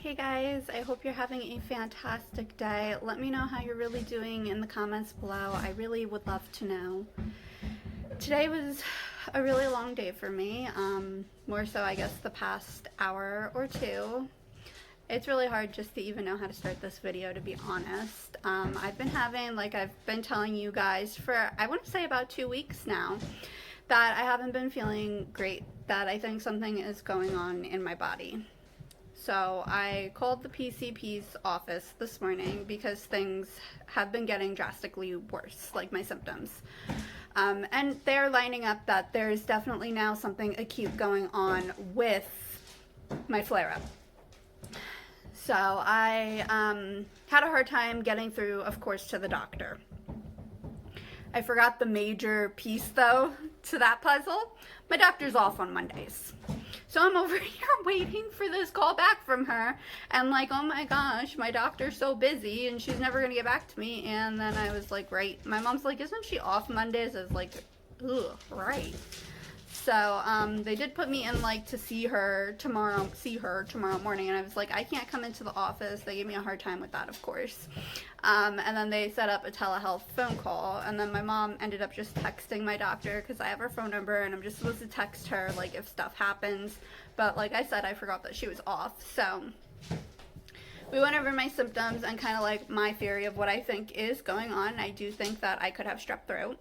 Hey guys, I hope you're having a fantastic day. Let me know how you're really doing in the comments below. I really would love to know. Today was a really long day for me, more so I guess the past hour or two. It's really hard just to even know how to start this video, to be honest. I've been having, like I've been telling you guys for, I want to say about 2 weeks now, that I haven't been feeling great, that I think something is going on in my body. So I called the PCP's office this morning because things have been getting drastically worse, like my symptoms. And they're lining up that there's definitely now something acute going on with my flare-up. So I had a hard time getting through, of course, to the doctor. I forgot the major piece, though, to that puzzle. My doctor's off on Mondays. So I'm over here waiting for this call back from her, and like, oh my gosh, my doctor's so busy and she's never gonna get back to me. And then I was like, right. My mom's like, isn't she off Mondays? I was like, ugh, right. So they did put me in like to see her tomorrow morning, and I was like, I can't come into the office. They gave me a hard time with that, of course. And then they set up a telehealth phone call, and then my mom ended up just texting my doctor because I have her phone number and I'm just supposed to text her like if stuff happens. But like I said, I forgot that she was off. So we went over my symptoms and kind of like my theory of what I think is going on. I do think that I could have strep throat.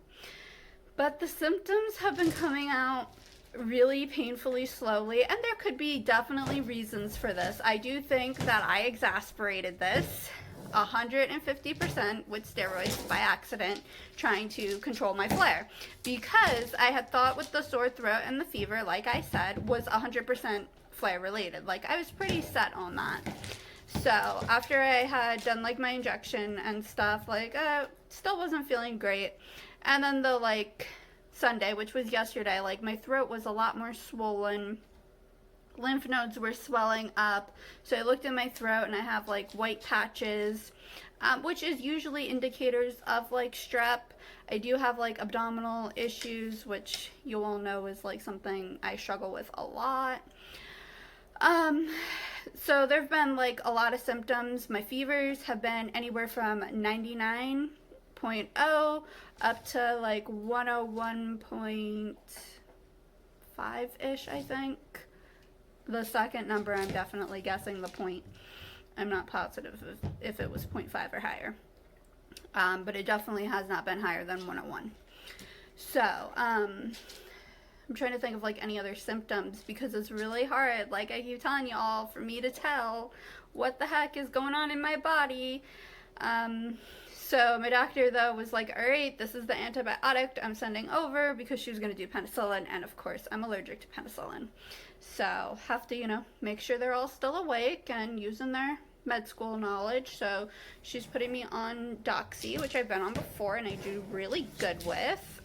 But the symptoms have been coming out really painfully slowly, and there could be definitely reasons for this. I do think that I exasperated this 150% with steroids by accident, trying to control my flare, because I had thought with the sore throat and the fever, like I said, was 100% flare related. Like, I was pretty set on that. So after I had done like my injection and stuff, like still wasn't feeling great. And then the like Sunday, which was yesterday, like my throat was a lot more swollen. Lymph nodes were swelling up. So I looked at my throat and I have like white patches, which is usually indicators of like strep. I do have like abdominal issues, which you all know is like something I struggle with a lot. So there've been like a lot of symptoms. My fevers have been anywhere from 99.0 up to like 101.5-ish, I think. The second number, I'm definitely guessing the point. I'm not positive if it was 0.5 or higher. But it definitely has not been higher than 101. So, I'm trying to think of like any other symptoms because it's really hard, like I keep telling you all, for me to tell what the heck is going on in my body. So my doctor though was like, all right, this is the antibiotic I'm sending over, because she was going to do penicillin, and of course I'm allergic to penicillin. So have to, you know, make sure they're all still awake and using their med school knowledge. So she's putting me on Doxy, which I've been on before and I do really good with.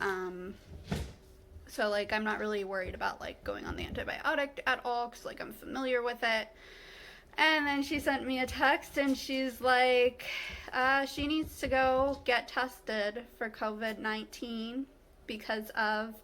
So like I'm not really worried about like going on the antibiotic at all, because like I'm familiar with it. And then she sent me a text and she's like, she needs to go get tested for COVID-19 because of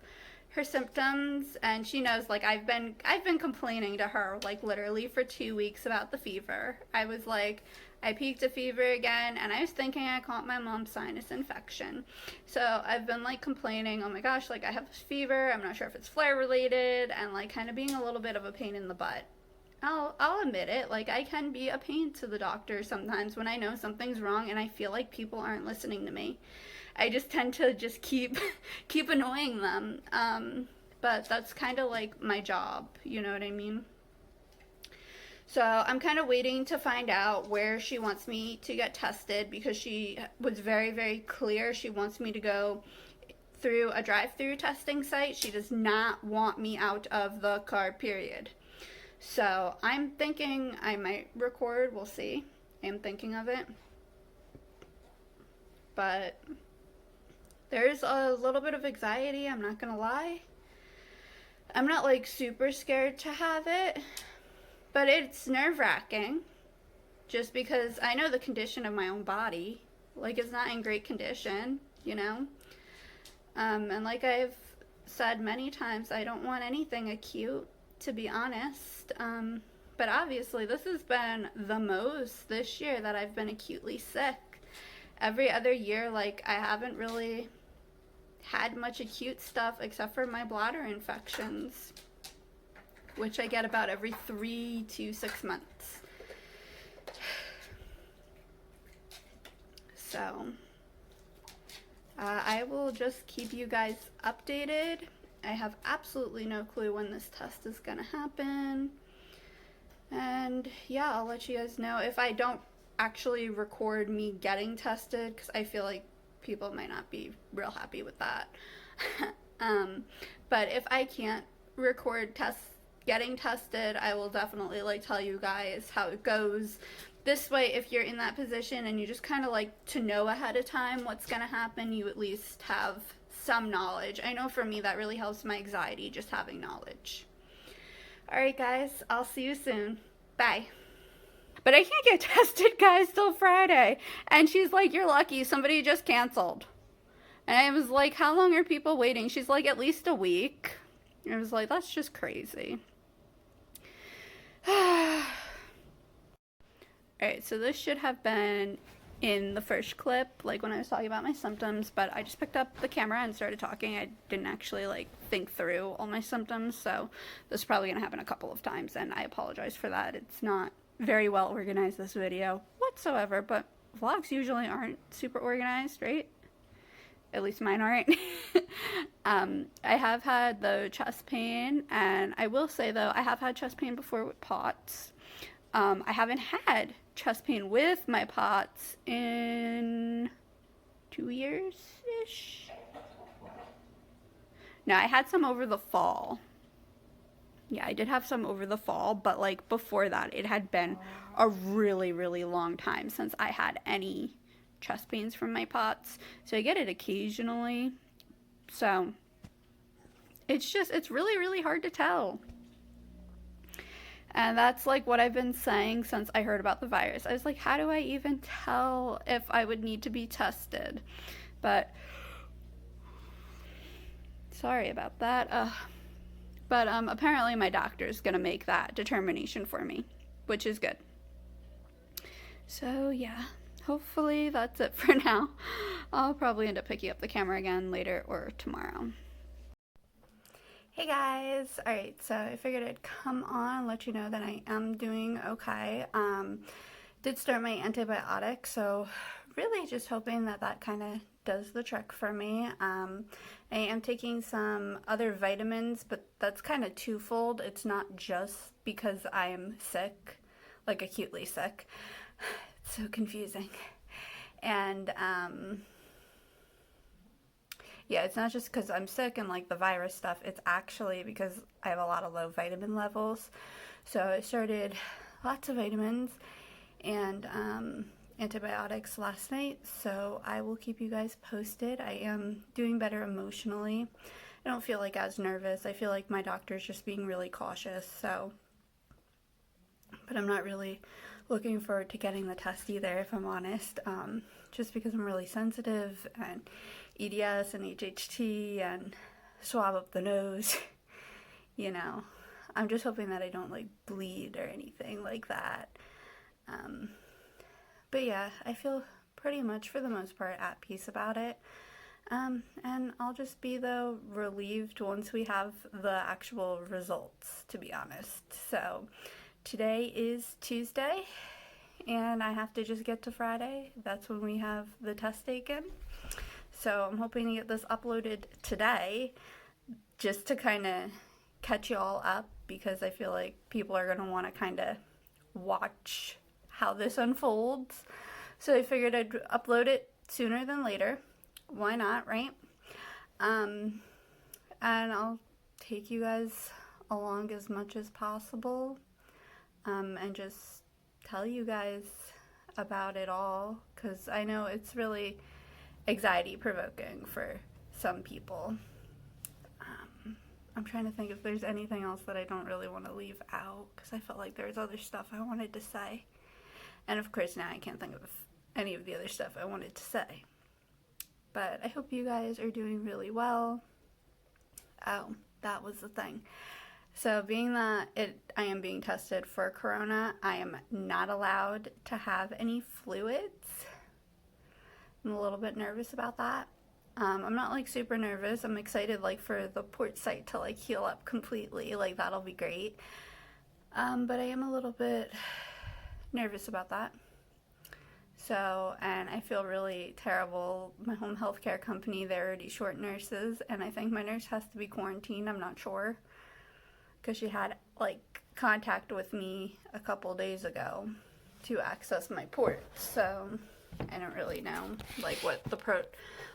her symptoms. And she knows, like, I've been complaining to her like literally for 2 weeks about the fever. I was like, I peaked a fever again, and I was thinking I caught my mom's sinus infection. So I've been like complaining, oh my gosh, like I have this fever, I'm not sure if it's flare related, and like kind of being a little bit of a pain in the butt. I'll admit it, like I can be a pain to the doctor sometimes when I know something's wrong and I feel like people aren't listening to me. I just tend to just keep annoying them. But that's kind of like my job, you know what I mean? So I'm kind of waiting to find out where she wants me to get tested, because she was very, very clear she wants me to go through a drive-through testing site. She does not want me out of the car, period. So I'm thinking I might record, we'll see. I'm thinking of it. But there's a little bit of anxiety, I'm not gonna lie. I'm not like super scared to have it, but it's nerve-wracking just because I know the condition of my own body. Like, it's not in great condition, you know? And like I've said many times, I don't want anything acute, to be honest. But obviously, this has been the most this year that I've been acutely sick. Every other year, like, I haven't really had much acute stuff except for my bladder infections, which I get about every 3 to 6 months. So, I will just keep you guys updated. I have absolutely no clue when this test is gonna happen. And yeah, I'll let you guys know if I don't actually record me getting tested, because I feel like people might not be real happy with that. But if I can't record getting tested, I will definitely like tell you guys how it goes. This way, if you're in that position and you just kind of like to know ahead of time what's gonna happen, you at least have some knowledge. I know for me that really helps my anxiety, just having knowledge. Alright guys, I'll see you soon. Bye. But I can't get tested, guys, till Friday. And she's like, you're lucky, somebody just canceled. And I was like, how long are people waiting? She's like, at least a week. I was like, that's just crazy. Alright, so this should have been in the first clip, like when I was talking about my symptoms, but I just picked up the camera and started talking. I didn't actually like think through all my symptoms, so this is probably gonna happen a couple of times, and I apologize for that. It's not very well organized, this video whatsoever, but vlogs usually aren't super organized, right? At least mine aren't. I have had the chest pain, and I will say though, I have had chest pain before with POTS. I haven't had chest pain with my POTS in 2 years-ish. No, I had some over the fall. Yeah, I did have some over the fall, but like before that, it had been a really, really long time since I had any chest pains from my POTS. So I get it occasionally. So it's really, really hard to tell. And that's like what I've been saying since I heard about the virus. I was like, how do I even tell if I would need to be tested? But sorry about that. But apparently my doctor is going to make that determination for me, which is good. So yeah, hopefully that's it for now. I'll probably end up picking up the camera again later or tomorrow. Hey guys, alright, so I figured I'd come on and let you know that I am doing okay. Did start my antibiotic, so really just hoping that that kind of does the trick for me. I am taking some other vitamins, but that's kind of twofold. It's not just because I'm sick, like acutely sick. It's so confusing. And yeah, it's not just because I'm sick and like the virus stuff, it's actually because I have a lot of low vitamin levels. So I started lots of vitamins and antibiotics last night, so I will keep you guys posted. I am doing better emotionally. I don't feel like as nervous. I feel like my doctor's just being really cautious, so, but I'm not really looking forward to getting the test either, if I'm honest, just because I'm really sensitive, and EDS and HHT and swab up the nose, you know. I'm just hoping that I don't like bleed or anything like that. But yeah, I feel pretty much for the most part at peace about it. And I'll just be though relieved once we have the actual results, to be honest. So today is Tuesday and I have to just get to Friday. That's when we have the test taken. So I'm hoping to get this uploaded today just to kind of catch you all up, because I feel like people are going to want to kind of watch how this unfolds. So I figured I'd upload it sooner than later. Why not, right? And I'll take you guys along as much as possible, and just tell you guys about it all, because I know it's really anxiety provoking for some people. I'm trying to think if there's anything else that I don't really want to leave out, because I felt like there was other stuff I wanted to say. And of course now I can't think of any of the other stuff I wanted to say. But I hope you guys are doing really well. Oh, that was the thing. So being that I am being tested for corona, I am not allowed to have any fluids. I'm a little bit nervous about that. I'm not like super nervous. I'm excited like for the port site to like heal up completely. Like that'll be great. But I am a little bit nervous about that. So, and I feel really terrible. My home health care company, they're already short nurses, and I think my nurse has to be quarantined. I'm not sure, because she had like contact with me a couple days ago to access my port. So I don't really know like what the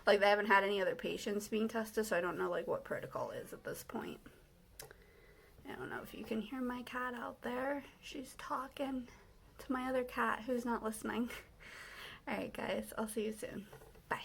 like they haven't had any other patients being tested, so I don't know like what protocol is at this point. I don't know if you can hear my cat out there. She's talking to my other cat who's not listening. Alright guys, I'll see you soon. Bye.